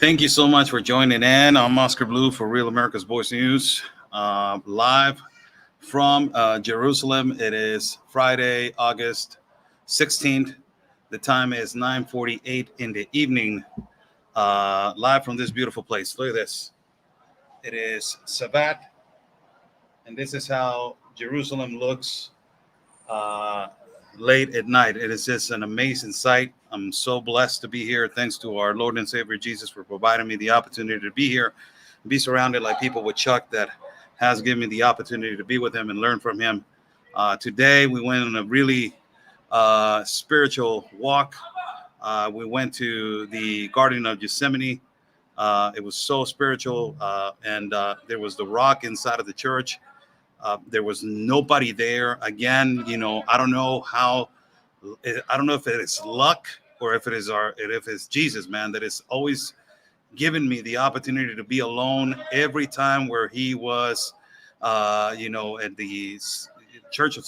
Thank you so much for joining in. I'm Oscar Blue for Real America's Voice News, live from Jerusalem. It is Friday, August 16th. The time is 9:48 in the evening, live from this beautiful place. Look at this. It is Sabbath, and this is how Jerusalem looks uh, late at night. It is just an amazing sight. I'm so blessed to be here. Thanks to our Lord and Savior Jesus for providing me the opportunity to be here, be surrounded like people with Chuck that has given me the opportunity to be with him and learn from him. Today we went on a really spiritual walk. We went to the Garden of Gethsemane. It was so spiritual, and there was the rock inside of the church. There was nobody there. Again, I don't know how. I don't know if it is luck or if it's Jesus, man, that is always given me the opportunity to be alone every time where he was, at the Church of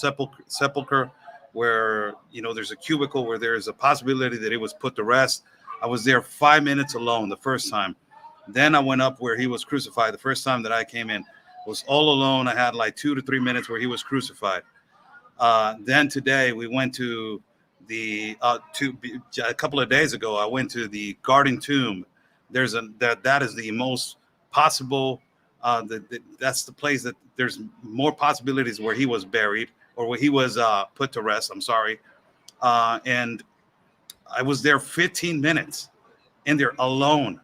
Sepulchre, where there's a cubicle where there's a possibility that it was put to rest. I was there 5 minutes alone the first time. Then I went up where he was crucified. The first time that I came in was all alone. I had like 2 to 3 minutes where he was crucified. Then today we went to a couple of days ago. I went to the Garden Tomb. That is the most possible. That's the place that there's more possibilities where he was buried or where he was put to rest. I'm sorry, and I was there 15 minutes in there alone.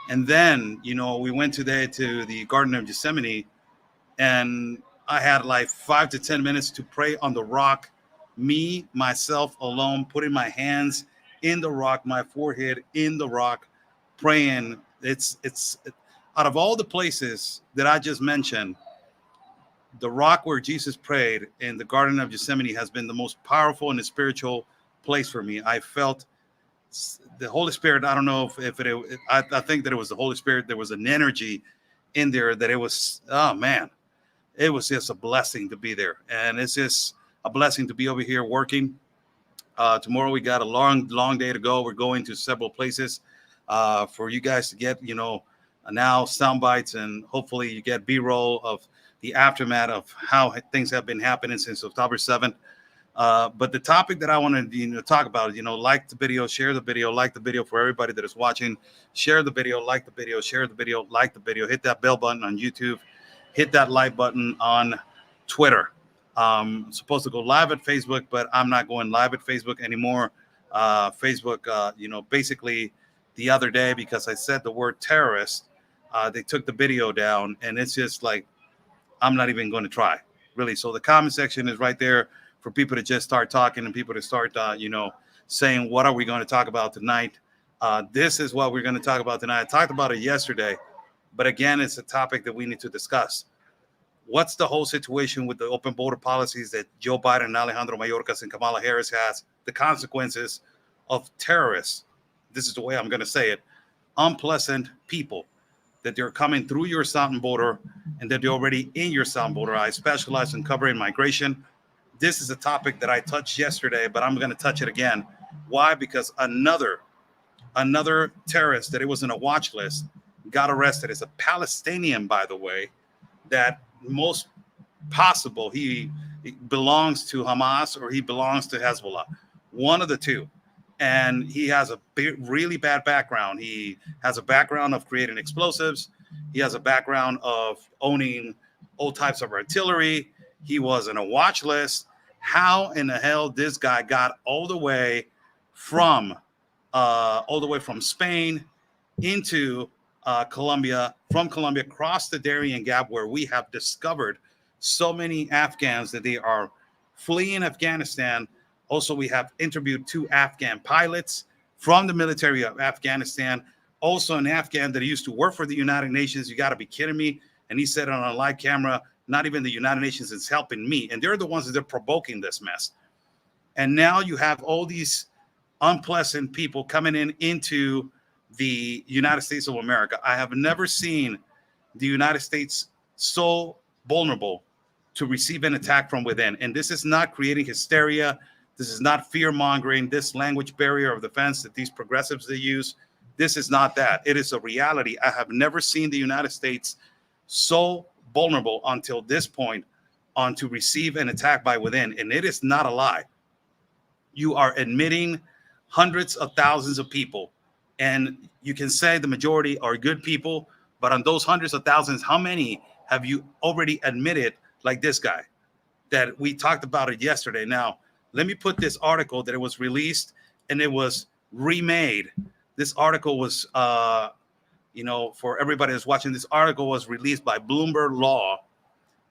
And then we went today to the Garden of Gethsemane, and I had like 5 to 10 minutes to pray on the rock, me, myself alone, putting my hands in the rock, my forehead in the rock, praying. It's out of all the places that I just mentioned, the rock where Jesus prayed in the Garden of Gethsemane has been the most powerful and spiritual place for me. I felt the Holy Spirit. I don't know I think that it was the Holy Spirit. There was an energy in there that it was, oh man, it was just a blessing to be there. And it's just a blessing to be over here working. Tomorrow we got a long day to go. We're going to several places for you guys to get, now sound bites, and hopefully you get B-roll of the aftermath of how things have been happening since October 7th. But the topic that I want to talk about, like the video, share the video, like the video for everybody that is watching, share the video, like the video, share the video, like the video, hit that bell button on YouTube, hit that like button on Twitter. I'm supposed to go live at Facebook, but I'm not going live at Facebook anymore. Facebook, basically the other day, because I said the word terrorist, they took the video down, and it's just like, I'm not even going to try, really. So the comment section is right there for people to just start talking and people to start, saying, what are we going to talk about tonight? This is what we're going to talk about tonight. I talked about it yesterday, but again, it's a topic that we need to discuss. What's the whole situation with the open border policies that Joe Biden, Alejandro Mayorkas, and Kamala Harris has, the consequences of terrorists? This is the way I'm going to say it. Unpleasant people that they're coming through your southern border and that they're already in your southern border. I specialize in covering migration. This is a topic that I touched yesterday, but I'm going to touch it again. Why? Because another terrorist that it was in a watch list got arrested. It's a Palestinian, by the way, that most possible he belongs to Hamas or he belongs to Hezbollah, one of the two. And he has a really bad background. He has a background of creating explosives. He has a background of owning all types of artillery. He was in a watch list. How in the hell this guy got all the way from Spain into Colombia, from Colombia across the Darien Gap, where we have discovered so many Afghans that they are fleeing Afghanistan. Also, we have interviewed 2 Afghan pilots from the military of Afghanistan. Also, an Afghan that used to work for the United Nations. You got to be kidding me. And he said on a live camera, not even the United Nations is helping me. And they're the ones that are provoking this mess. And now you have all these unpleasant people coming into the United States of America. I have never seen the United States so vulnerable to receive an attack from within. And this is not creating hysteria. This is not fear mongering. This language barrier of defense that these progressives they use, This is not that. It is a reality. I have never seen the United States so vulnerable until this point on to receive an attack by within. And it is not a lie. You are admitting hundreds of thousands of people. And you can say the majority are good people, but on those hundreds of thousands, how many have you already admitted, like this guy, that we talked about it yesterday? Now, let me put this article that it was released and it was remade. This article was, for everybody that's watching, this article was released by Bloomberg Law,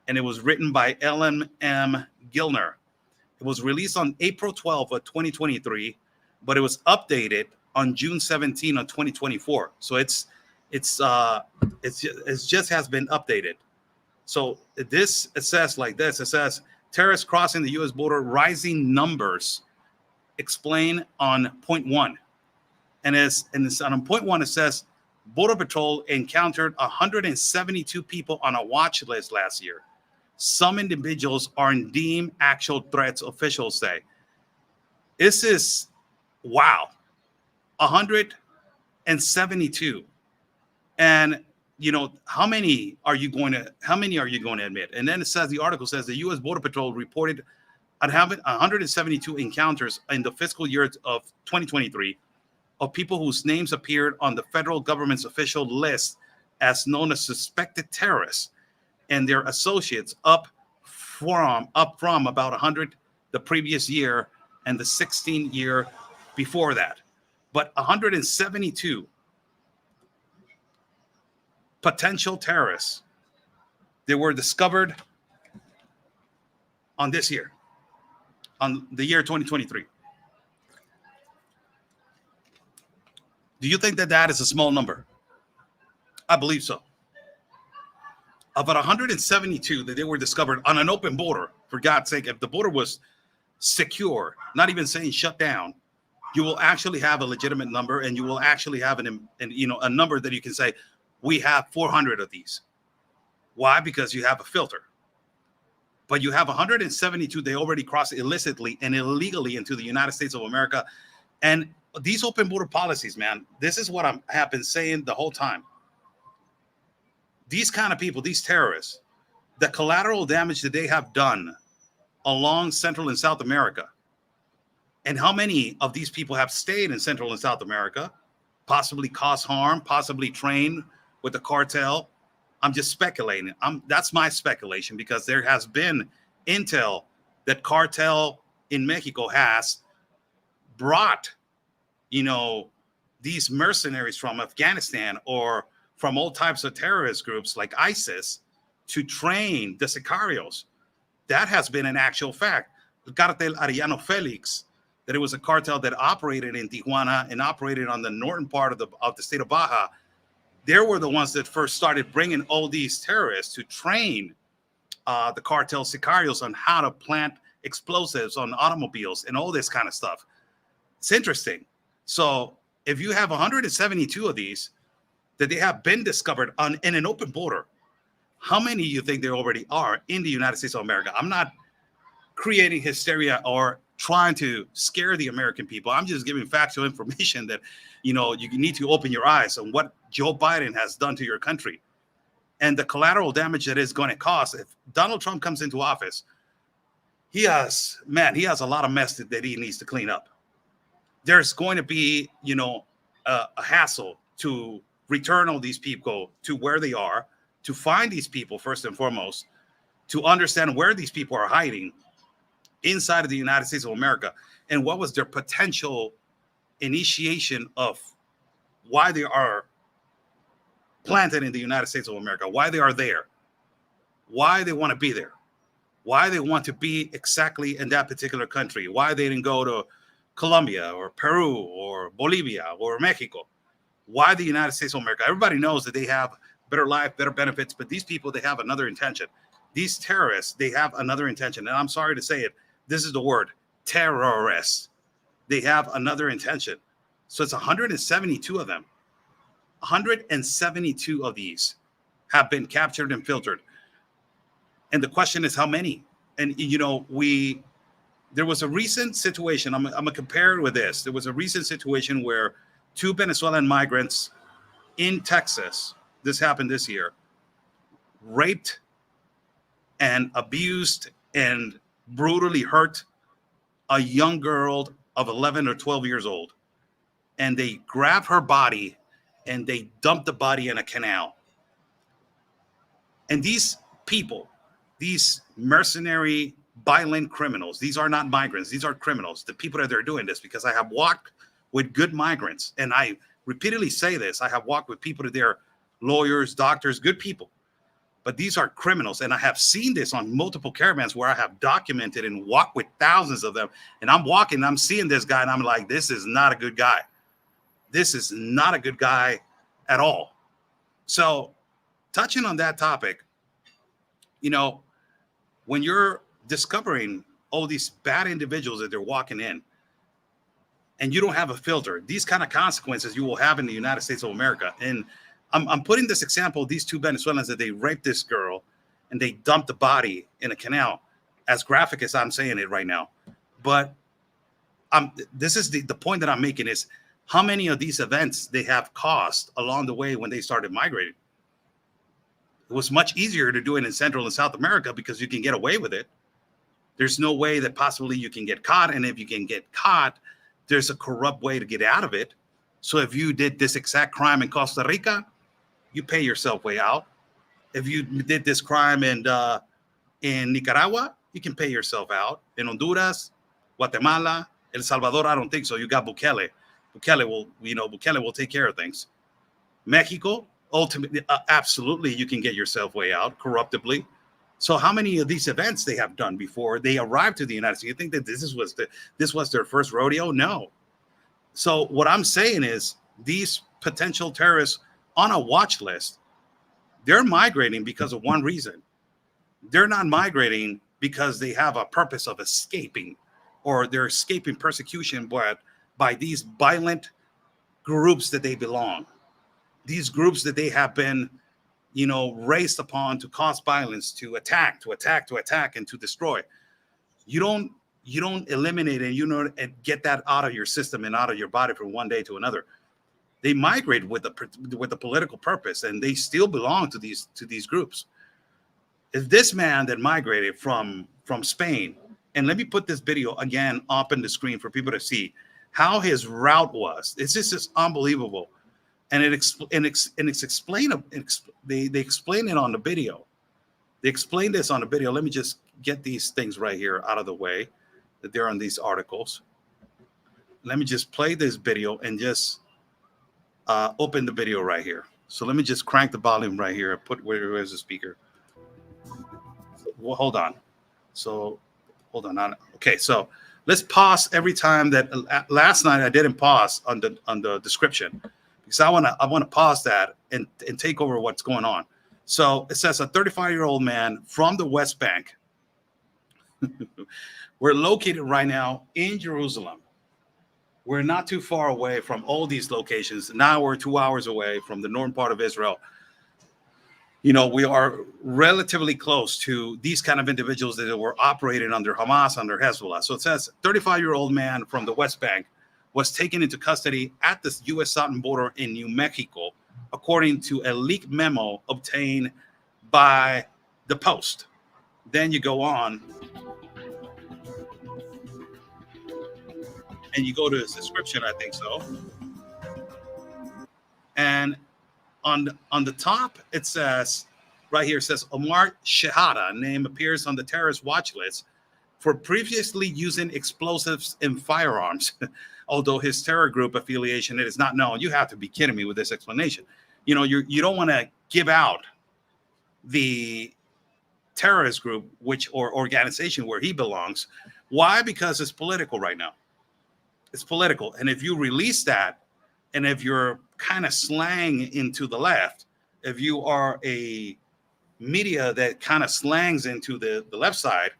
and it was written by Ellen M. Gilner. It was released on April 12th of 2023, but it was updated on June 17 of 2024. So it just has been updated. So it says like this. It says terrorists crossing the U.S. border, rising numbers, explain on point one. And on point one, it says Border Patrol encountered 172 people on a watch list last year. Some individuals are deemed actual threats, officials say. This is, wow, 172. And how many are you going to admit? And then it says, the article says the U.S. Border Patrol reported on having 172 encounters in the fiscal year of 2023 of people whose names appeared on the federal government's official list as known as suspected terrorists, and their associates up from about 100 the previous year and the 16 year before that. But 172 potential terrorists, they were discovered on this year, on the year 2023. Do you think that is a small number? I believe so. About 172 that they were discovered on an open border. For God's sake, if the border was secure, not even saying shut down, you will actually have a legitimate number, and you will actually have a number that you can say, we have 400 of these. Why? Because you have a filter. But you have 172 they already crossed illicitly and illegally into the United States of America. And these open border policies, man, this is what I have been saying the whole time. These kind of people, these terrorists, the collateral damage that they have done along Central and South America, and how many of these people have stayed in Central and South America, possibly caused harm, possibly trained with the cartel. I'm just speculating. That's my speculation, because there has been intel that cartel in Mexico has brought, these mercenaries from Afghanistan or from all types of terrorist groups like ISIS to train the sicarios. That has been an actual fact. The Cartel Arellano Felix, that it was a cartel that operated in Tijuana and operated on the northern part of the state of Baja. They were the ones that first started bringing all these terrorists to train the cartel sicarios on how to plant explosives on automobiles and all this kind of stuff. It's interesting. So if you have 172 of these that they have been discovered in an open border, how many do you think there already are in the United States of America? I'm not creating hysteria or trying to scare the American people. I'm just giving factual information that, you need to open your eyes on what Joe Biden has done to your country and the collateral damage that is going to cause. If Donald Trump comes into office, he has a lot of mess that he needs to clean up. There's going to be, a hassle to return all these people to where they are, to find these people first and foremost, to understand where these people are hiding inside of the United States of America, and what was their potential initiation of why they are planted in the United States of America, why they are there, why they want to be there, why they want to be exactly in that particular country, why they didn't go to Colombia or Peru or Bolivia or Mexico, why the United States of America. Everybody knows that they have better life, better benefits, but these people, they have another intention. These terrorists, they have another intention. And I'm sorry to say it, this is the word, terrorists. They have another intention. So it's 172 of them. 172 of these have been captured and filtered. And the question is how many? And, there was a recent situation, I'm going to compare it with this. There was a recent situation where 2 Venezuelan migrants in Texas, this happened this year, raped and abused and brutally hurt a young girl of 11 or 12 years old. And they grabbed her body and they dumped the body in a canal. And these people, these mercenary, violent criminals, these are not migrants, these are criminals, the people that are doing this, because I have walked with good migrants. And I repeatedly say this, I have walked with people that they're lawyers, doctors, good people. But these are criminals. And I have seen this on multiple caravans where I have documented and walked with thousands of them. And I'm walking, I'm seeing this guy, and I'm like, this is not a good guy. This is not a good guy at all. So touching on that topic, you know, when you're discovering all these bad individuals that they're walking in, and you don't have a filter, these kind of consequences you will have in the United States of America. And I'm putting this example, these 2 Venezuelans that they raped this girl and they dumped the body in a canal, as graphic as I'm saying it right now. But this is the point that I'm making is how many of these events they have caused along the way when they started migrating. It was much easier to do it in Central and South America because you can get away with it. There's no way that possibly you can get caught. And if you can get caught, there's a corrupt way to get out of it. So if you did this exact crime in Costa Rica, you pay yourself way out. If you did this crime in Nicaragua, you can pay yourself out. In Honduras, Guatemala, El Salvador, I don't think so. You got Bukele. Bukele will take care of things. Mexico, ultimately, absolutely, you can get yourself way out corruptibly. So how many of these events they have done before they arrived to the United States? You think that this was their first rodeo? No. So what I'm saying is these potential terrorists on a watch list, they're migrating because of one reason. They're not migrating because they have a purpose of escaping, or they're escaping persecution by these violent groups that they belong. These groups that they have been, raised upon to cause violence, to attack, and to destroy. You don't eliminate it, and get that out of your system and out of your body from one day to another. They migrate with the political purpose, and they still belong to these groups. If this man that migrated from Spain, and let me put this video again up on the screen for people to see how his route was. It's just unbelievable, and it's explained. They explain it on the video. They explain this on the video. Let me just get these things right here out of the way that they're on these articles. Let me just play this video and just open the video right here. So let me just crank the volume right here. Where's the speaker? Well, hold on. Okay, so let's pause every time that last night I didn't pause on the description, because I want to pause that and take over what's going on. So it says a 35-year-old man from the West Bank. We're located right now in Jerusalem. We're not too far away from all these locations. Now we're 2 hours away from the northern part of Israel. We are relatively close to these kind of individuals that were operating under Hamas, under Hezbollah. So it says 35-year-old man from the West Bank was taken into custody at the U.S. southern border in New Mexico, according to a leaked memo obtained by the Post. Then you go on and you go to his description, I think so. And on the top, it says, right here, it says Omar Shehada, name appears on the terrorist watch list for previously using explosives in firearms. Although his terror group affiliation, it is not known. You have to be kidding me with this explanation. You don't want to give out the terrorist group, or organization where he belongs. Why? Because it's political right now. It's political. And if you release that, and if you're kind of slang into the left, if you are a media that kind of slangs into the left side,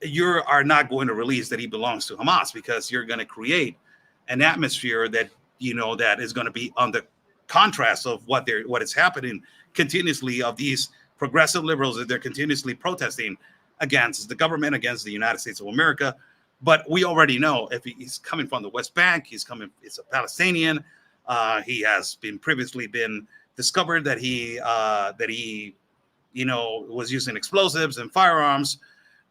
you are not going to release that he belongs to Hamas, because you're going to create an atmosphere that, that is going to be on the contrast of what is happening continuously, of these progressive liberals that they're continuously protesting against the government, against the United States of America, But we already know if he's coming from the West Bank, it's a Palestinian. He has been previously been discovered that he was using explosives and firearms.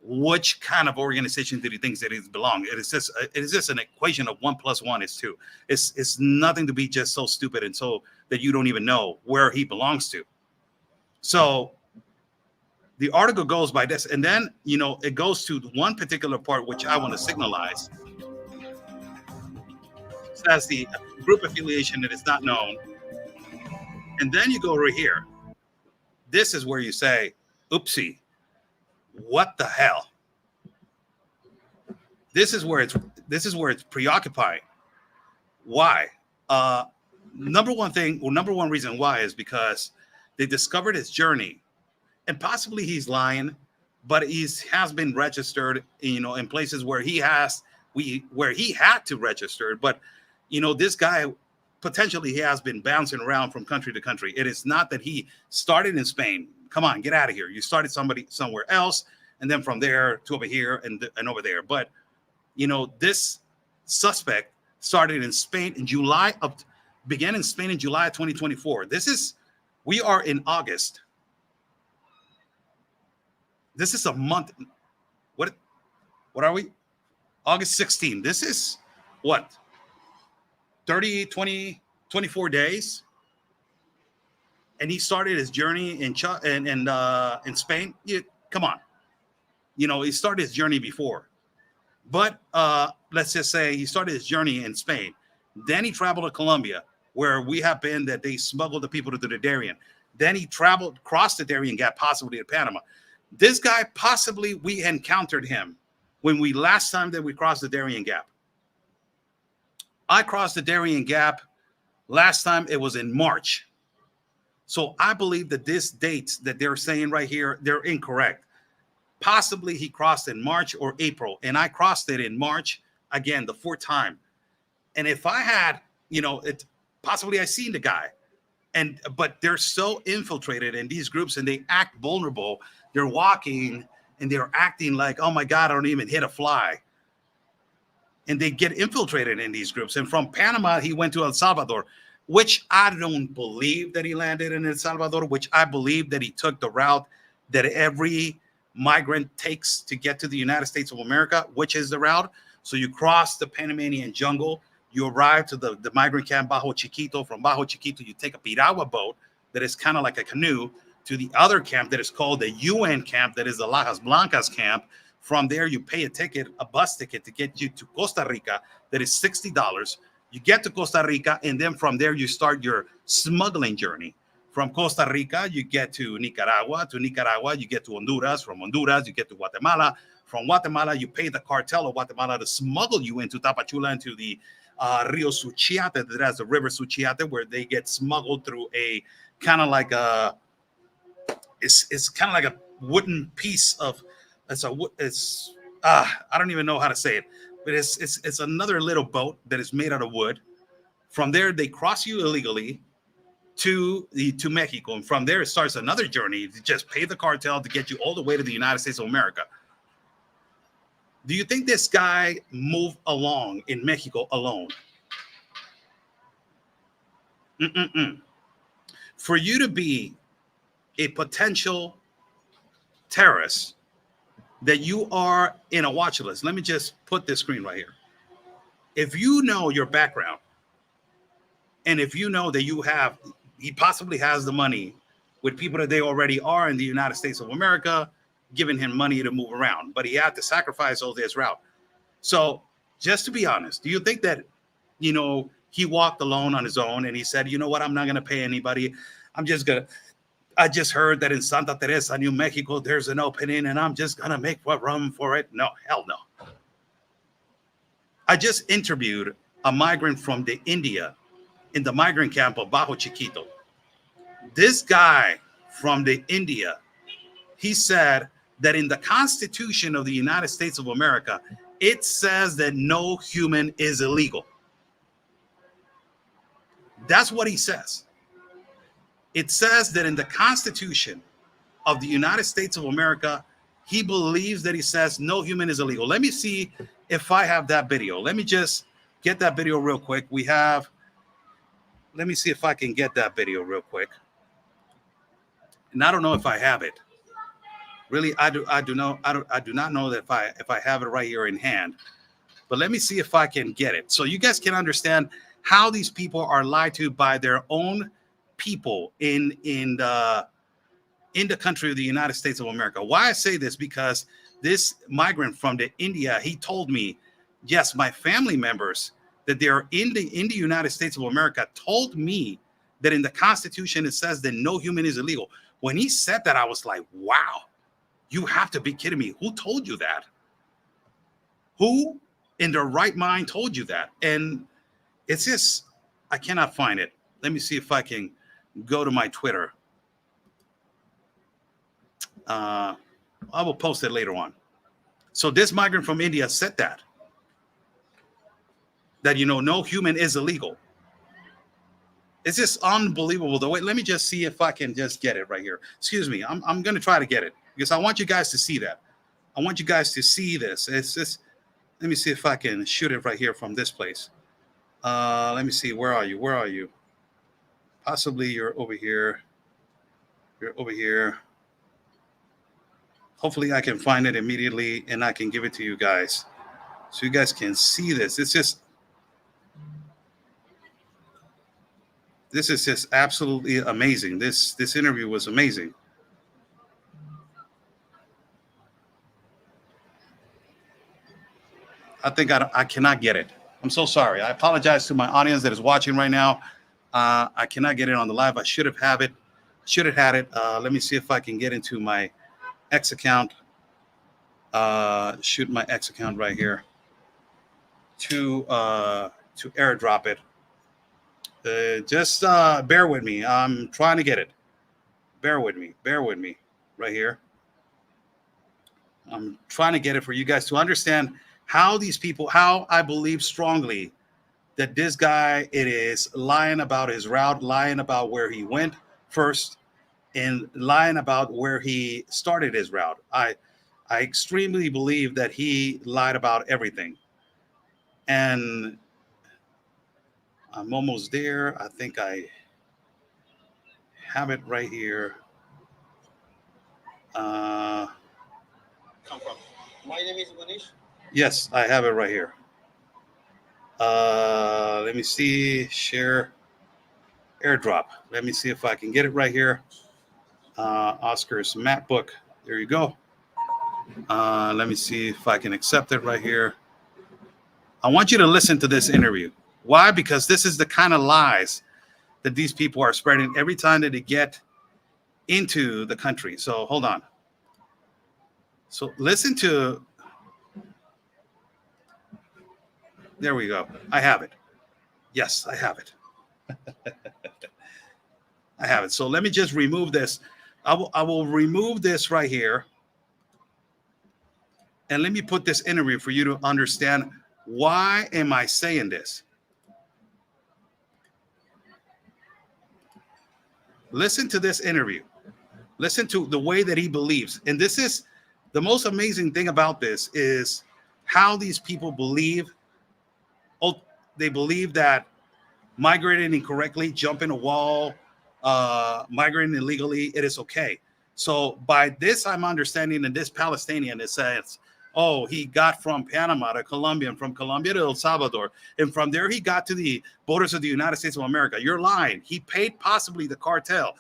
Which kind of organization did he think that he belong? It is just an equation of 1 + 1 is 2. It's nothing to be just so stupid and so that you don't even know where he belongs to. So the article goes by this, and then it goes to one particular part which I want to signalize. It says the group affiliation that is not known, and then you go right here. This is where you say, "Oopsie, what the hell?" This is where it's preoccupying. Why? Number one reason why is because they discovered his journey, and possibly he's lying, but has been registered, in places where he had to register. But this guy potentially he has been bouncing around from country to country. It is not that he started in Spain. Come on, get out of here. You started somewhere else, and then from there to over here and over there. But this suspect started in Spain began in Spain in July of 2024. We are in August. This is a month. What are we? August 16. This is what? 30, 20, 24 days. And he started his journey in Spain. Come on. He started his journey before. But let's just say he started his journey in Spain. Then he traveled to Colombia, where we have been that they smuggled the people to the Darien. Then he crossed the Darien Gap, possibly to Panama. This guy, possibly, we encountered him when last time that we crossed the Darien Gap. I crossed the Darien Gap last time. It was in March. So I believe that this dates that they're saying right here, they're incorrect. Possibly he crossed in March or April, and I crossed it in March, again, the 4th time. And if I had, possibly I seen the guy, but they're so infiltrated in these groups and they act vulnerable. They're walking and they're acting like, oh my God, I don't even hit a fly. And they get infiltrated in these groups. And from Panama, he went to El Salvador, which I don't believe that he landed in El Salvador, which I believe that he took the route that every migrant takes to get to the United States of America, which is the route. So you cross the Panamanian jungle, you arrive to the migrant camp Bajo Chiquito. From Bajo Chiquito, you take a piragua boat that is kind of like a canoe to the other camp that is called the UN camp, that is the Lajas Blancas camp. From there, you pay a bus ticket to get you to Costa Rica. That is $60. You get to Costa Rica, and then from there, you start your smuggling journey. From Costa Rica, you get to Nicaragua. To Nicaragua, you get to Honduras. From Honduras, you get to Guatemala. From Guatemala, you pay the cartel of Guatemala to smuggle you into Tapachula, into the Rio Suchiate, that has the river Suchiate, where they get smuggled through a kind of like it's kind of like a wooden piece of, I don't even know how to say it, but it's another little boat that is made out of wood. From there, they cross you illegally to Mexico, and from there it starts another journey. You just pay the cartel to get you all the way to the United States of America. Do you think this guy moved along in Mexico alone? For you to be a potential terrorist, that you are in a watch list. Let me just put this screen right here. If you know your background, and if you know that he possibly has the money with people that they already are in the United States of America, giving him money to move around, but he had to sacrifice all this route. So just to be honest, do you think that, he walked alone on his own and he said, you know what, I'm not going to pay anybody. I just heard that in Santa Teresa, New Mexico, there's an opening and I'm just going to make run for it. No, hell no. I just interviewed a migrant from India in the migrant camp of Bajo Chiquito. This guy from India, he said that in the Constitution of the United States of America, it says that no human is illegal. That's what he says. It says that in the Constitution of the United States of America, he believes that he says no human is illegal. Let me see if I have that video. Let me just get that video real quick. Let me see if I can get that video real quick. And I don't know if I have it. Really, I do not know that if I have it right here in hand. But let me see if I can get it, so you guys can understand how these people are lied to by their own people in the country of the United States of America. Why I say this, because this migrant from India, he told me, yes, my family members that they're in the United States of America told me that in the Constitution it says that no human is illegal. When he said that, I was like, wow, you have to be kidding me. Who told you that? Who in their right mind told you that? And it's just, I cannot find it. Let me see if I can go to my Twitter. I will post it later on. So this migrant from India said that no human is illegal. It's just unbelievable. The way, let me just see if I can just get it right here. Excuse me. I'm going to try to get it because I want you guys to see that. I want you guys to see this. It's just, let me see if I can shoot it right here from this place. Let me see. Where are you? Where are you? Possibly you're over here. You're over here. Hopefully I can find it immediately and I can give it to you guys so you guys can see this. It's just, this is just absolutely amazing. This interview was amazing. I think I cannot get it. I'm so sorry. I apologize to my audience that is watching right now. I cannot get it on the live. I should have had it. Let me see if I can get into my X account. Shoot my X account right here to airdrop it. Just bear with me. I'm trying to get it. Bear with me right here. I'm trying to get it for you guys to understand how these people, how I believe strongly that this guy, it is lying about his route, lying about where he went first, and lying about where he started his route. I extremely believe that he lied about everything. And I'm almost there. I think I have it right here. Come from. My name is Manish. Yes, I have it right here. Let me see. Share airdrop. Let me see if I can get it right here. Oscar's map book. There you go. Let me see if I can accept it right here. I want you to listen to this interview. Why? Because this is the kind of lies that these people are spreading every time that they get into the country. So hold on. So listen to. There we go. I have it. Yes, I have it. I have it. So let me just remove this. I will remove this right here. And let me put this interview for you to understand why am I saying this. Listen to this interview. Listen to the way that he believes. And this is the most amazing thing about this is how these people believe. Oh, they believe that migrating incorrectly, jumping a wall, migrating illegally, it is okay. So by this, I'm understanding that this Palestinian, it says, oh, he got from Panama to Colombia, and from Colombia to El Salvador, and from there he got to the borders of the United States of America. You're lying. He paid possibly the cartel,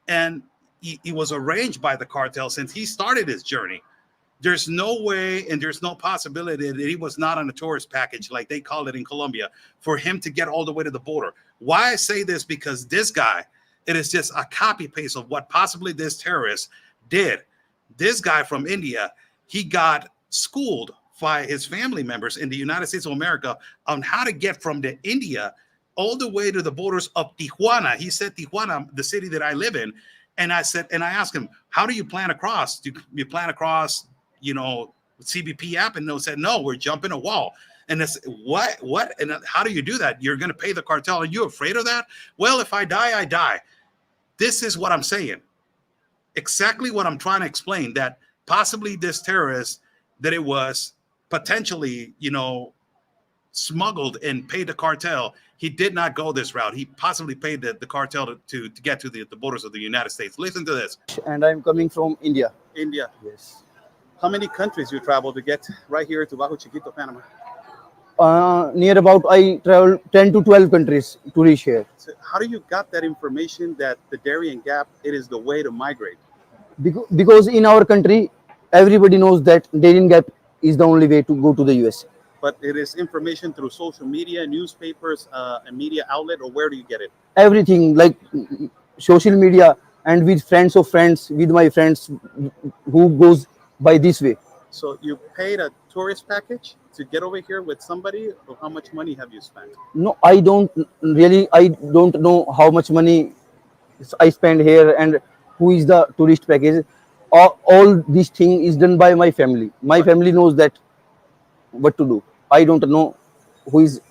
and he was arranged by the cartel since he started his journey. There's no way and there's no possibility that he was not on a tourist package, like they call it in Colombia, for him to get all the way to the border. Why I say this, because this guy, it is just a copy paste of what possibly this terrorist did. This guy from India, he got schooled by his family members in the United States of America on how to get from the India all the way to the borders of Tijuana. He said Tijuana, the city that I live in. And I asked him, how do you plan across? Do you plan across, CBP app? And they said, no, we're jumping a wall. And it's what? And how do you do that? You're going to pay the cartel. Are you afraid of that? Well, if I die, I die. This is what I'm saying. Exactly what I'm trying to explain, that possibly this terrorist, that it was potentially, smuggled and paid the cartel. He did not go this route. He possibly paid the cartel to get to the borders of the United States. Listen to this. And I'm coming from India. India. Yes. How many countries you travel to get right here to Bajo Chiquito, Panama? Near about I travel 10 to 12 countries to reach here. So how do you got that information that the Darien Gap, it is the way to migrate? Because in our country, everybody knows that Darien Gap is the only way to go to the US. But it is information through social media, newspapers, a media outlet, or where do you get it? Everything like social media and with friends of friends, with my friends who goes by this way. So you paid a tourist package to get over here with somebody, or how much money have you spent? No, I don't know how much money I spend here and who is the tourist package. All this thing is done by my family. My family knows that what to do. I don't know who is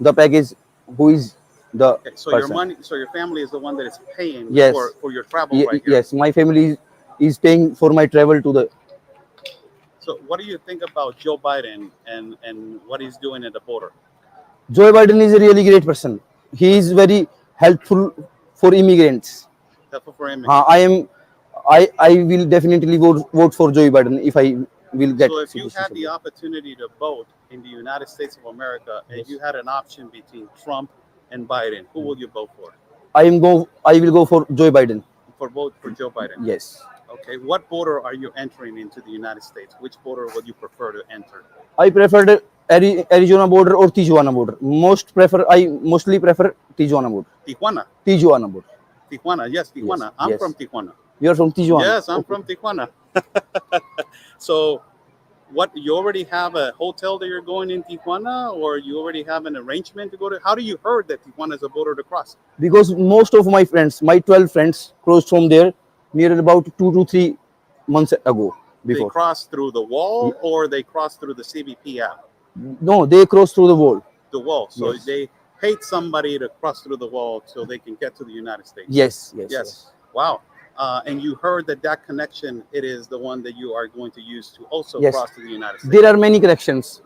the package, who is the Okay, so person. your money, so your family is the one that is paying Yes. for your travel right here. Yes, my family is paying for my travel to the. So what do you think about Joe Biden and what he's doing at the border? Joe Biden is a really great person. He is very helpful for immigrants. Helpful for immigrants. I will definitely vote for Joe Biden if I will get. So if you had citizenship. the opportunity to vote in the United States of America and Yes. you had an option between Trump and Biden, who will you vote for? I will go for Joe Biden. Vote for Joe Biden. Yes. Okay. What border are you entering into the United States? Which border would you prefer to enter? I preferred Arizona border or Tijuana border. I mostly prefer Tijuana border. Tijuana. Tijuana border. Tijuana. Yes, Tijuana. Yes, I'm yes. from Tijuana. You're from Tijuana. Yes, I'm from Tijuana. So, what, you already have a hotel that you're going in Tijuana, or you already have an arrangement to go to? How do you heard that Tijuana is a border to cross? Because most of my friends, my 12 friends, crossed from there near about 2 to 3 months ago. They Before. cross through the wall, or they cross through the CBP app? No, they crossed through the wall. The wall. So Yes. they paid somebody to cross through the wall so they can get to the United States. Yes. Yes. Wow. And you heard that connection, it is the one that you are going to use to also Yes. cross to the United States. There are many connections.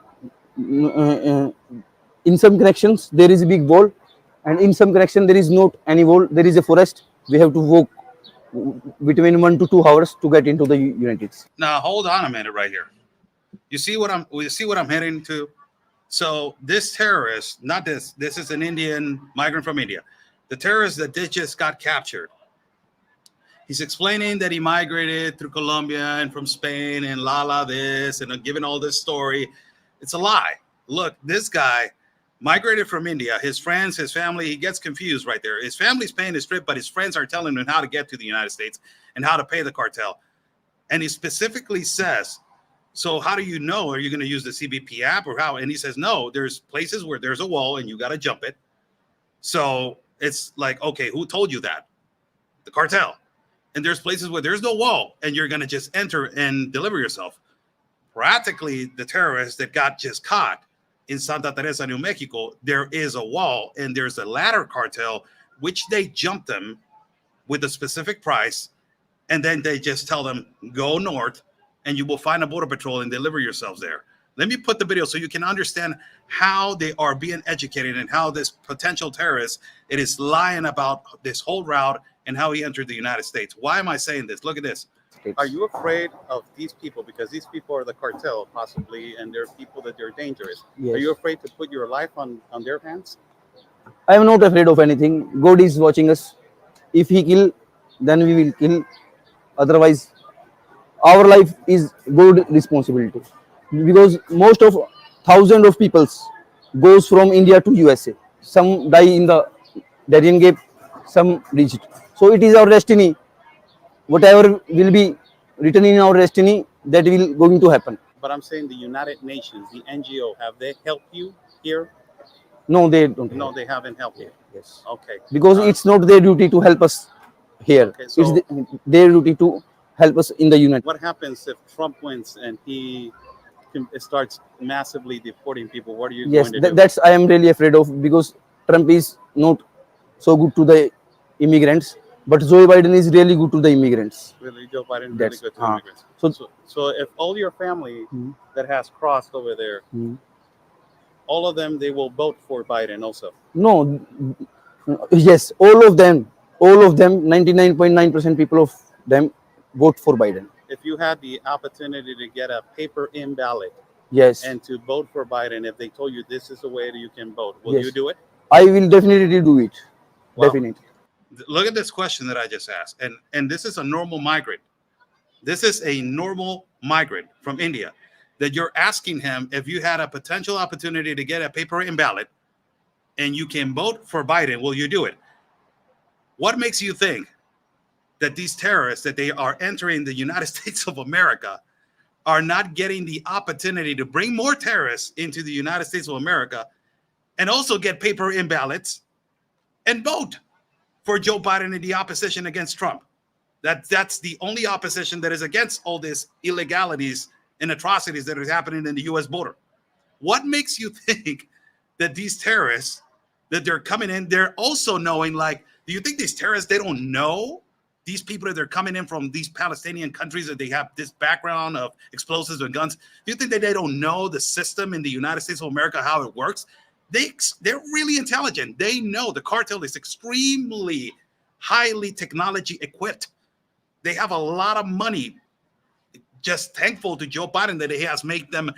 In some connections, there is a big wall, and in some connection, there is not any wall. There is a forest. We have to walk between 1 to 2 hours to get into the United States. Now hold on a minute right here. You see what I'm heading to? So this terrorist, not this is an Indian migrant from India. The terrorist that just got captured. He's explaining that he migrated through Colombia and from Spain and this and giving all this story. It's a lie. Look, this guy migrated from India. His friends, his family, he gets confused right there. His family's paying his trip, but his friends are telling him how to get to the United States and how to pay the cartel. And he specifically says, so how do you know? Are you going to use the CBP app or how? And he says, no, there's places where there's a wall and you got to jump it. So it's like, okay, who told you that? The cartel. And there's places where there's no wall and you're going to just enter and deliver yourself. Practically, the terrorists that got just caught in Santa Teresa, New Mexico, there is a wall and there's a ladder cartel, which they jump them with a specific price. And then they just tell them, go north and you will find a border patrol and deliver yourselves there. Let me put the video so you can understand how they are being educated and how this potential terrorist, it is lying about this whole route and how he entered the United States. Why am I saying this? Look at this. Are you afraid of these people? Because these people are the cartel, possibly, and they're people that they're dangerous. Yes. Are you afraid to put your life on their hands? I am not afraid of anything. God is watching us. If He kill, then we will kill. Otherwise, our life is God responsibility. Because most of thousands of peoples goes from India to USA. Some die in the Darien Gap, some reach it. So it is our destiny. Whatever will be written in our destiny, that will going to happen. But I'm saying the United Nations, the NGO, have they helped you here? No, they don't. No, they haven't helped you. Yes. Okay. Because it's not their duty to help us here. Okay, so- It's their duty to help us in the United. What happens if Trump wins and he starts massively deporting people? What are you Yes, going to do? that's I am really afraid of, because Trump is not so good to the immigrants. but Joe Biden is really good to the immigrants. Really, Joe Biden really That's good to uh, immigrants. so So if all your family Hmm. that has crossed over there, all of them, they will vote for Biden also. no, yes, all of them, 99.9% people of them vote for Biden. If you had the opportunity to get a paper in ballot Yes, and to vote for Biden, if they told you this is the way that you can vote, will you yes, do it? I will definitely do it. Well, Definitely. look at this question that I just asked, and this is a normal migrant. This is a normal migrant from India that you're asking him if you had a potential opportunity to get a paper in ballot and you can vote for Biden, will you do it? What makes you think that these terrorists that they are entering the United States of America are not getting the opportunity to bring more terrorists into the United States of America and also get paper in ballots and vote for Joe Biden and the opposition against Trump? That's the only opposition that is against all these illegalities and atrocities that are happening in the U.S. border. What makes you think that these terrorists that they're coming in, they're also knowing, like, do you think these terrorists, they don't know these people that they're coming in from these Palestinian countries, that they have this background of explosives and guns? Do you think that they don't know the system in the United States of America, how it works? They're really intelligent. They know the cartel is extremely highly technology equipped. They have a lot of money. Just thankful to Joe Biden that he has made them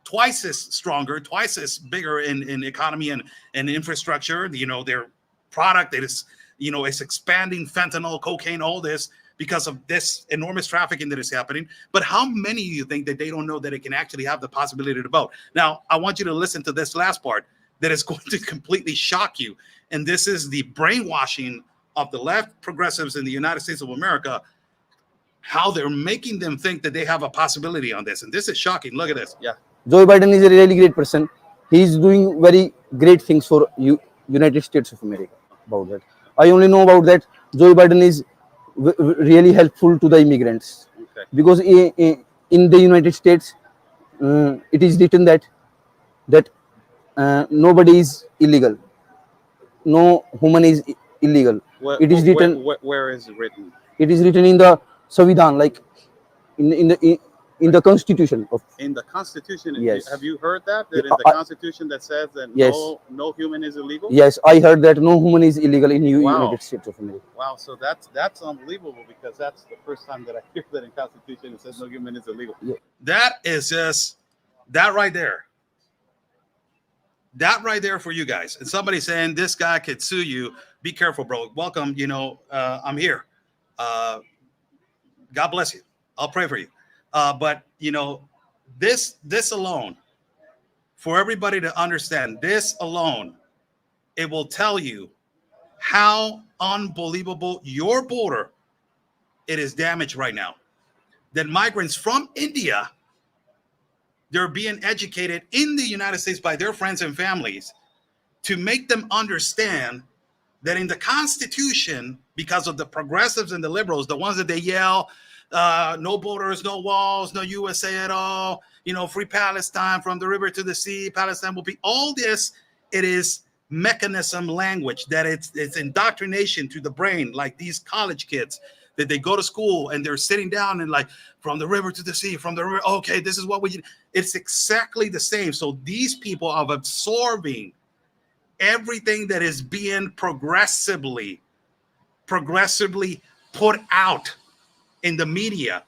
twice as stronger, twice as bigger in economy and infrastructure. You know, their product that is, you know, is expanding, fentanyl, cocaine, all this, because of this enormous trafficking that is happening. But how many of you think that they don't know that it can actually have the possibility to vote? Now, I want you to listen to this last part that is going to completely shock you. And this is the brainwashing of the left progressives in the United States of America, how they're making them think that they have a possibility on this. And this is shocking. Look at this. Yeah. Joe Biden is a really great person. He is doing very great things for United States of America. About that, I only know about that. Joe Biden is really helpful to the immigrants. Okay. Because in the United States, it is written that nobody is illegal. No human is illegal. It is written. Where is it written? It is written in the Savidhan, like in the Constitution of. In the Constitution. Yes. Have you heard that in the Constitution that says that Yes. no human is illegal? Yes, I heard that no human is illegal in Wow. United States of America. Wow. So that's unbelievable, because that's the first time that I hear that in Constitution it says no human is illegal. Yeah. That is just that right there. That right there for you guys. And somebody saying this guy could sue you. Be careful, bro. Welcome. You know, I'm here. God bless you. I'll pray for you. But you know, this alone, for everybody to understand, this alone, it will tell you how unbelievable your border it is damaged right now. That migrants from India, they're being educated in the United States by their friends and families to make them understand that in the Constitution, because of the progressives and the liberals, the ones that they yell, no borders, no walls, no USA at all, you know, free Palestine from the river to the sea, Palestine will be, all this, it is mechanism language, that it's indoctrination to the brain, like these college kids that they go to school and they're sitting down and like, from the river to the sea, from the river, okay, this is what we, it's exactly the same. So these people are absorbing everything that is being progressively put out in the media.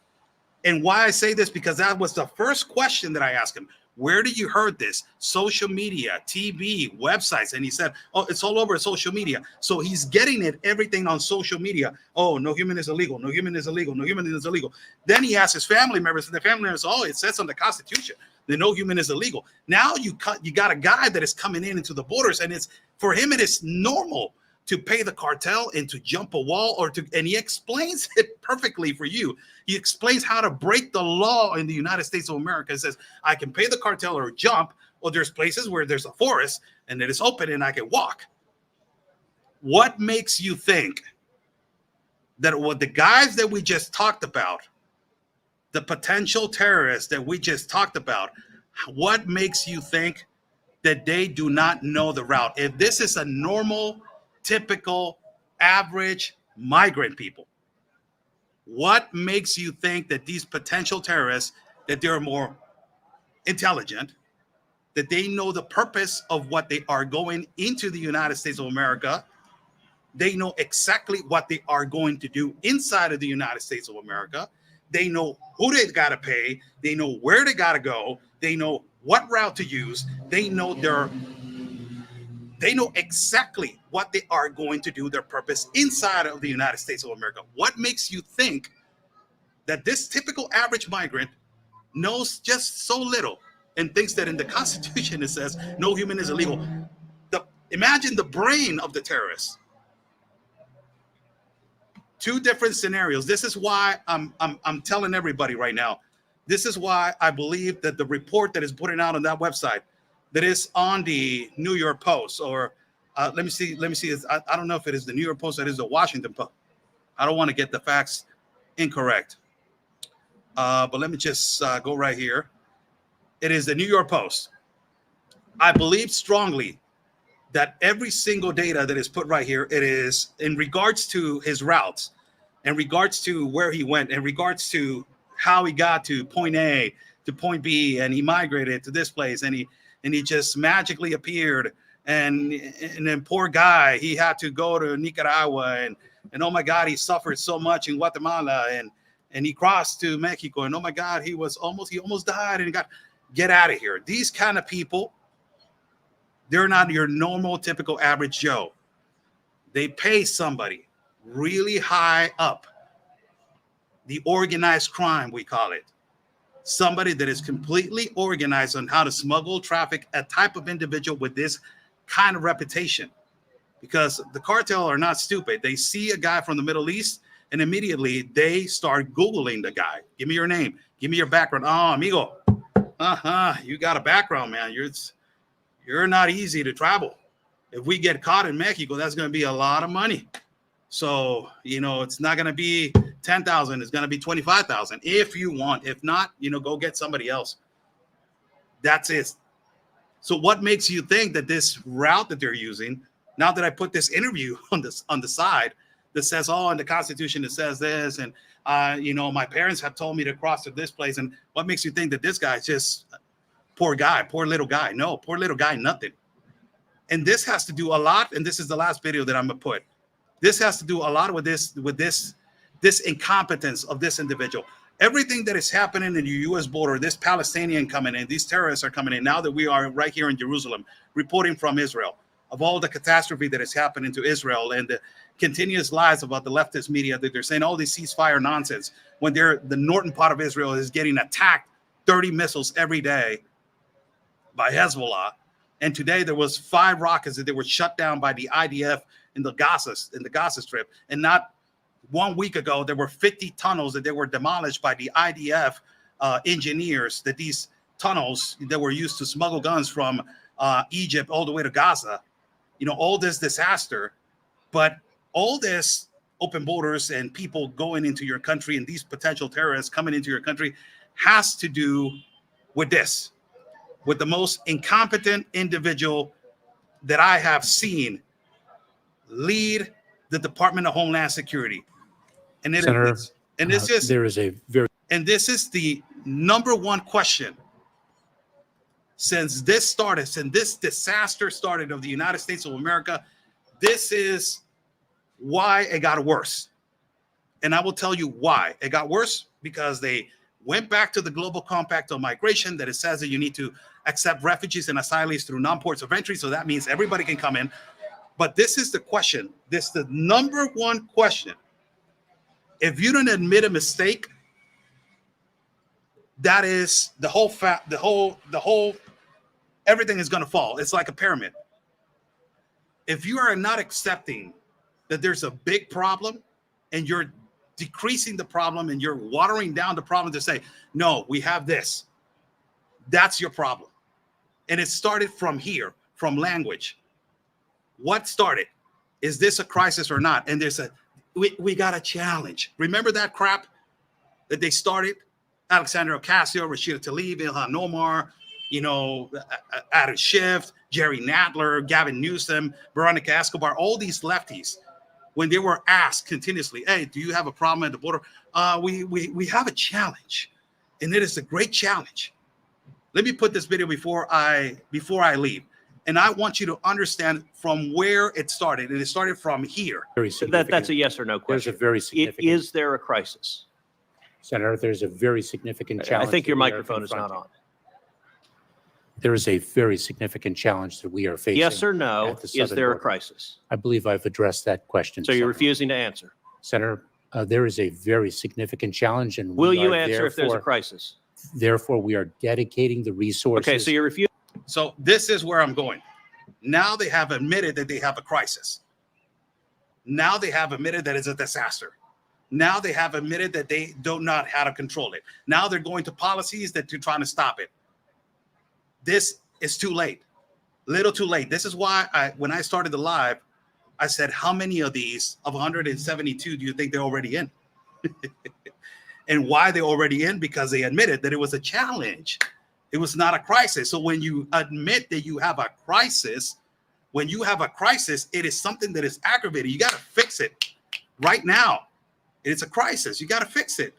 And why I say this, because that was the first question that I asked him. Where did you heard this? Social media, TV, websites. And he said, oh, it's all over social media. So he's getting it, everything on social media. Oh, no human is illegal. No human is illegal. No human is illegal. Then he asked his family members, and the family members, oh, it says on the Constitution that no human is illegal. Now you got a guy that is coming into the borders, and it's, for him, it is normal to pay the cartel and to jump a wall, and he explains it perfectly for you. He explains how to break the law in the United States of America. It says, I can pay the cartel or jump, or there's places where there's a forest and it is open and I can walk. What makes you think that what the guys that we just talked about, the potential terrorists that we just talked about, what makes you think that they do not know the route? If this is a normal, typical, average migrant people. What makes you think that these potential terrorists, that they're more intelligent, that they know the purpose of what they are going into the United States of America? They know exactly what they are going to do inside of the United States of America. They know who they got to pay. They know where they got to go. They know what route to use. They know exactly what they are going to do, their purpose inside of the United States of America. What makes you think that this typical average migrant knows just so little and thinks that in the Constitution it says no human is illegal? Imagine the brain of the terrorists. Two different scenarios. This is why I'm telling everybody right now. This is why I believe that the report that is putting out on that website, that is on the New York Post, or let me see. I don't know if it is the New York Post, or it is the Washington Post. I don't want to get the facts incorrect. But let me just go right here. It is the New York Post. I believe strongly that every single data that is put right here, it is in regards to his routes, in regards to where he went, in regards to how he got to point A to point B, and he migrated to this place, and he just magically appeared, and then poor guy, he had to go to Nicaragua, and oh my God, he suffered so much in Guatemala, and he crossed to Mexico, and oh my God, he almost died, and he get out of here. These kind of people, they're not your normal, typical average Joe. They pay somebody really high up, the organized crime, we call it. Somebody that is completely organized on how to smuggle, traffic a type of individual with this kind of reputation. Because the cartel are not stupid. They see a guy from the Middle East, and immediately they start Googling the guy. Give me your name. Give me your background. Oh, amigo. You got a background, man. You're not easy to travel. If we get caught in Mexico, that's going to be a lot of money. So, it's not going to be 10,000. It's going to be 25,000 if you want. If not, go get somebody else. That's it. So what makes you think that this route that they're using, now that I put this interview on the side that says, oh, in the Constitution, it says this, and, my parents have told me to cross to this place. And what makes you think that this guy is just poor little guy? No, poor little guy, nothing. And this has to do a lot. And this is the last video that I'm going to put. This has to do a lot with this incompetence of this individual. Everything that is happening in the U.S. border, this Palestinian coming in, these terrorists are coming in. Now that we are right here in Jerusalem, reporting from Israel, of all the catastrophe that is happening to Israel and the continuous lies about the leftist media that they're saying all this ceasefire nonsense, when the northern part of Israel is getting attacked 30 missiles every day by Hezbollah. And today there was 5 rockets that they were shut down by the IDF in the Gaza Strip. And not 1 week ago, there were 50 tunnels that they were demolished by the IDF engineers, that these tunnels that were used to smuggle guns from Egypt all the way to Gaza. All this disaster, but all this open borders and people going into your country and these potential terrorists coming into your country has to do with this, with the most incompetent individual that I have seen lead the Department of Homeland Security. And Senator, this is the number one question since this disaster started of the United States of America. This is why it got worse. And I will tell you why it got worse, because they went back to the global compact on migration that it says that you need to accept refugees and asylees through non-ports of entry. So that means everybody can come in. But this is the question. This is the number one question. If you don't admit a mistake, that is the whole everything is going to fall. It's like a pyramid. If you are not accepting that there's a big problem and you're decreasing the problem and you're watering down the problem to say, no, we have this, that's your problem. And it started from here, from language. What started? Is this a crisis or not? And there's we got a challenge. Remember that crap that they started? Alexandria Ocasio, Rashida Tlaib, Ilhan Omar, Adam Schiff, Jerry Nadler, Gavin Newsom, Veronica Escobar, all these lefties. when they were asked continuously, hey, do you have a problem at the border? We have a challenge, and it is a great challenge. Let me put this video before I leave. And I want you to understand from where it started. And it started from here. Very significant. That's a yes or no question. There's a very significant. Is there a crisis? Senator, there's a very significant challenge. I think your that we are microphone is not confronting. on. There is a very significant challenge that we are facing. Yes or no, at the is southern there a border. crisis? I believe I've addressed that question. So you're Senator. refusing to answer. Senator, there is a very significant challenge, and Will we you are answer if there's a therefore- crisis? Therefore, we are dedicating the resources. Okay, so you're refusing. So this is where I'm going. Now they have admitted that they have a crisis. Now they have admitted that it's a disaster. Now they have admitted that they don't know how to control it. Now they're going to policies that they're trying to stop it. This is too late. Little too late. This is why when I started the live, I said, how many of these of 172 do you think they're already in? And why they're already in? Because they admitted that it was a challenge. It was not a crisis. So when you admit that you have a crisis, when you have a crisis, it is something that is aggravated. You got to fix it right now. It's a crisis. You got to fix it.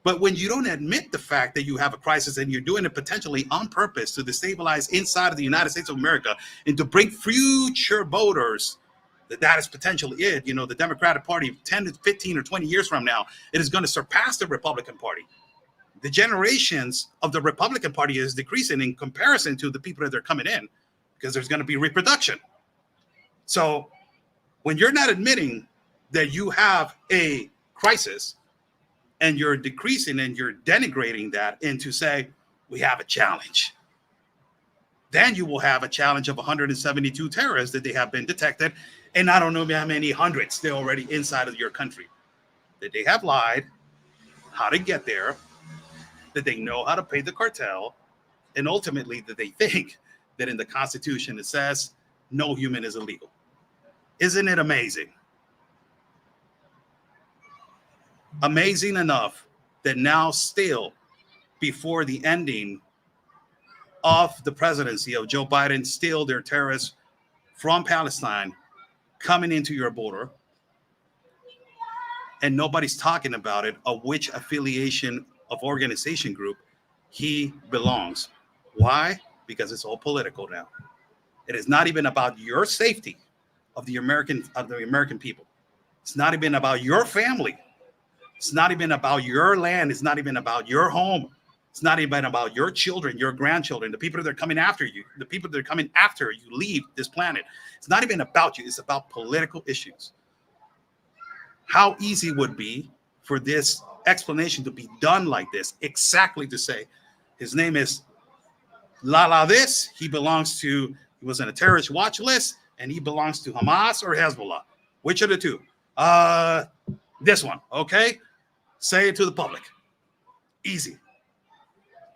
But when you don't admit the fact that you have a crisis and you're doing it potentially on purpose to destabilize inside of the United States of America and to bring future voters, that is potentially it. You know, the Democratic Party 10 to 15 or 20 years from now, it is going to surpass the Republican Party. The generations of the Republican Party is decreasing in comparison to the people that they're coming in because there's going to be reproduction. So when you're not admitting that you have a crisis and you're decreasing and you're denigrating that into say, we have a challenge, then you will have a challenge of 172 terrorists that they have been detected. And I don't know how many hundreds they're already inside of your country, that they have lied, how to get there, that they know how to pay the cartel, and ultimately that they think that in the Constitution it says no human is illegal. Isn't it amazing? Amazing enough that now still, before the ending of the presidency of Joe Biden, still there are terrorists from Palestine coming into your border, and nobody's talking about it, of which affiliation of organization group he belongs. Why? Because it's all political now. It is not even about your safety of the American people. It's not even about your family. It's not even about your land. It's not even about your home. It's not even about your children, your grandchildren, the people that are coming after you, the people that are coming after you leave this planet. It's not even about you. It's about political issues. How easy would it be for this explanation to be done like this, exactly to say, his name is this, he was in a terrorist watch list, and he belongs to Hamas or Hezbollah. Which of the two? This one, okay? Say it to the public. Easy.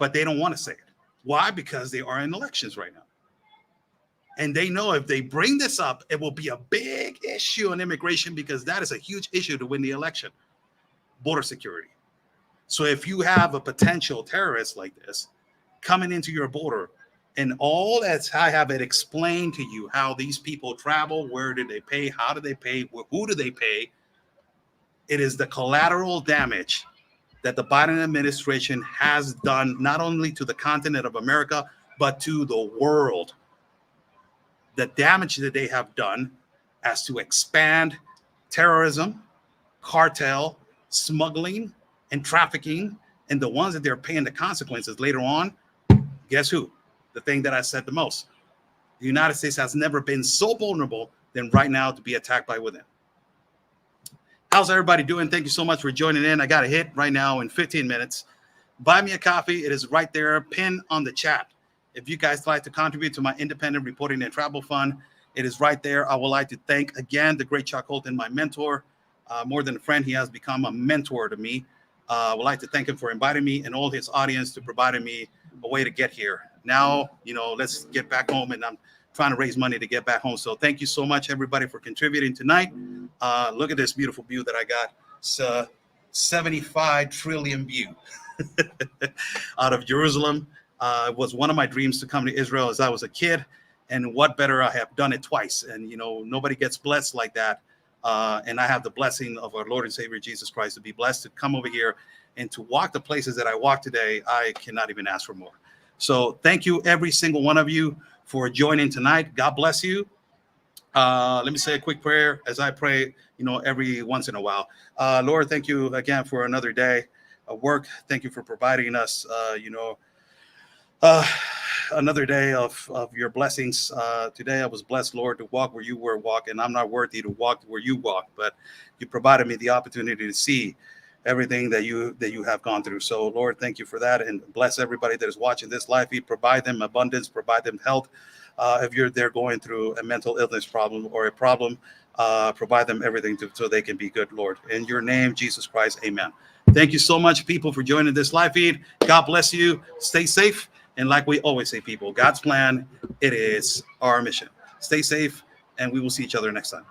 But they don't want to say it. Why? Because they are in elections right now. And they know if they bring this up, it will be a big issue on immigration because that is a huge issue to win the election. Border security. So if you have a potential terrorist like this coming into your border, and all that's I have it explained to you how these people travel, where do they pay, how do they pay, who do they pay? It is the collateral damage that the Biden administration has done not only to the continent of America, but to the world. The damage that they have done as to expand terrorism, cartel, smuggling, and trafficking, and the ones that they're paying the consequences later on, guess who? The thing that I said the most. The United States has never been so vulnerable than right now to be attacked by within. How's everybody doing? Thank you so much for joining in. I got a hit right now in 15 minutes. Buy me a coffee. It is right there, pinned on the chat. If you guys like to contribute to my independent reporting and travel fund, it is right there. I would like to thank again the great Chuck Holton, my mentor. More than a friend, he has become a mentor to me. I would like to thank him for inviting me and all his audience to providing me a way to get here. Now, let's get back home, and I'm trying to raise money to get back home. So thank you so much, everybody, for contributing tonight. Look at this beautiful view that I got. It's a 75 trillion view out of Jerusalem. It was one of my dreams to come to Israel as I was a kid. And what better, I have done it twice. And, nobody gets blessed like that And I have the blessing of our Lord and Savior Jesus Christ to be blessed to come over here and to walk the places that I walk today. I cannot even ask for more. So thank you, every single one of you, for joining tonight. God bless you. Let me say a quick prayer as I pray, every once in a while. Lord, thank you again for another day of work. Thank you for providing us, another day of your blessings. Today I was blessed, Lord, to walk where you were walking. I'm not worthy to walk where you walk, but you provided me the opportunity to see everything that you have gone through. So, Lord, thank you for that, and bless everybody that is watching this live feed. Provide them abundance, provide them health. If they're going through a mental illness problem or a problem, provide them everything so they can be good, Lord. In your name, Jesus Christ, amen. Thank you so much, people, for joining this live feed. God bless you. Stay safe. And like we always say, people, God's plan, it is our mission. Stay safe, and we will see each other next time.